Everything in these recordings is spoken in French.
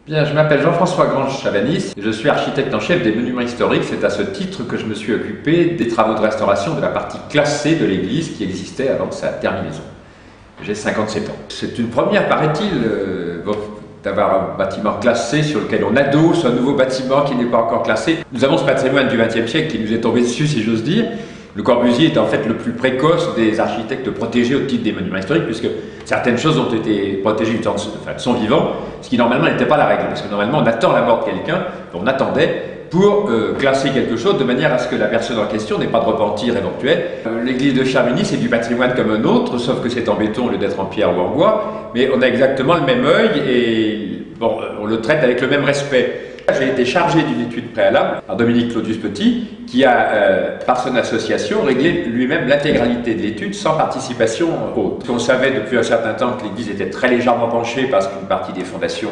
Bien, je m'appelle Jean-François Grange-Chavanis, je suis architecte en chef des monuments historiques. C'est à ce titre que je me suis occupé des travaux de restauration de la partie classée de l'église qui existait avant sa terminaison. J'ai 57 ans. C'est une première, paraît-il, d'avoir un bâtiment classé sur lequel on adosse un nouveau bâtiment qui n'est pas encore classé. Nous avons ce patrimoine du XXe siècle qui nous est tombé dessus, si j'ose dire. Le Corbusier est en fait le plus précoce des architectes protégés au titre des monuments historiques, puisque certaines choses ont été protégées de son vivant, ce qui normalement n'était pas la règle, parce que normalement on attend la mort de quelqu'un, on attendait pour classer quelque chose de manière à ce que la personne en question n'ait pas de repentir éventuel. L'église de Chamonix, c'est du patrimoine comme un autre, sauf que c'est en béton au lieu d'être en pierre ou en bois, mais on a exactement le même œil et bon, on le traite avec le même respect. J'ai été chargé d'une étude préalable par Dominique Claudius Petit, qui a, par son association, réglé lui-même l'intégralité de l'étude sans participation haute. On savait depuis un certain temps que l'église était très légèrement penchée parce qu'une partie des fondations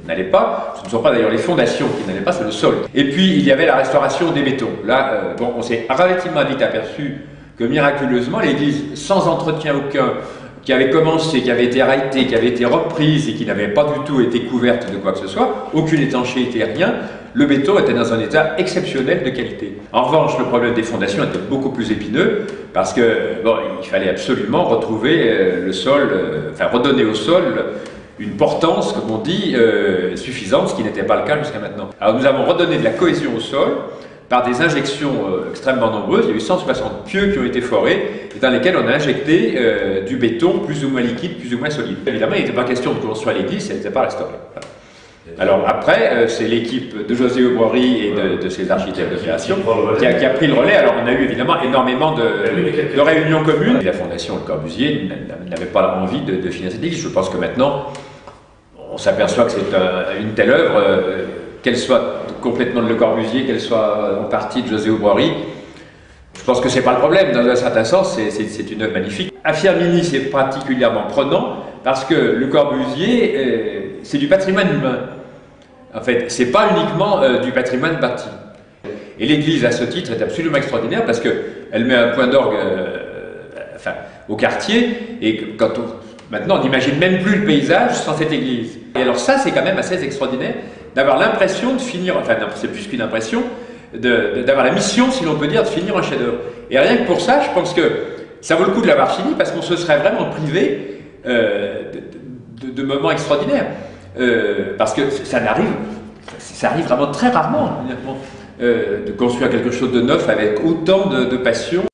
n'allait pas. Ce ne sont pas d'ailleurs les fondations qui n'allaient pas, c'est le sol. Et puis il y avait la restauration des bétons. Là, bon, on s'est relativement vite aperçu que miraculeusement, l'église, sans entretien aucun, qui avait commencé, qui avait été arrêtée, qui avait été reprise et qui n'avait pas du tout été couverte de quoi que ce soit, aucune étanchéité, rien, le béton était dans un état exceptionnel de qualité. En revanche, le problème des fondations était beaucoup plus épineux parce que bon, il fallait absolument retrouver le sol, enfin redonner au sol une portance, comme on dit, suffisante, ce qui n'était pas le cas jusqu'à maintenant. Alors nous avons redonné de la cohésion au sol par des injections extrêmement nombreuses. Il y a eu 160 pieux qui ont été forés et dans lesquels on a injecté du béton plus ou moins liquide, plus ou moins solide. Évidemment, il n'était pas question de construire l'église, elle n'était pas restaurée. Alors après, c'est l'équipe de José Aubrory et de ses architectes de création qui a pris le relais. Alors on a eu évidemment énormément de réunions communes. La fondation Le Corbusier n'avait pas envie de financer cette église. Je pense que maintenant, on s'aperçoit que c'est une telle œuvre, qu'elle soit complètement de Le Corbusier, qu'elle soit en partie de José Aubrory. Je pense que c'est pas le problème, dans un certain sens, c'est une œuvre magnifique. À Firminy, c'est particulièrement prenant parce que Le Corbusier, c'est du patrimoine humain. En fait, c'est pas uniquement du patrimoine bâti. Et l'église, à ce titre, est absolument extraordinaire parce qu'elle met un point d'orgue enfin, au quartier et maintenant, on n'imagine même plus le paysage sans cette église. Et alors ça, c'est quand même assez extraordinaire d'avoir l'impression de finir, enfin c'est plus qu'une impression, d'avoir la mission, si l'on peut dire, de finir un chef-d'œuvre. Et rien que pour ça, je pense que ça vaut le coup de l'avoir fini parce qu'on se serait vraiment privé de moments extraordinaires. Parce que ça arrive vraiment très rarement, de construire quelque chose de neuf avec autant de passion.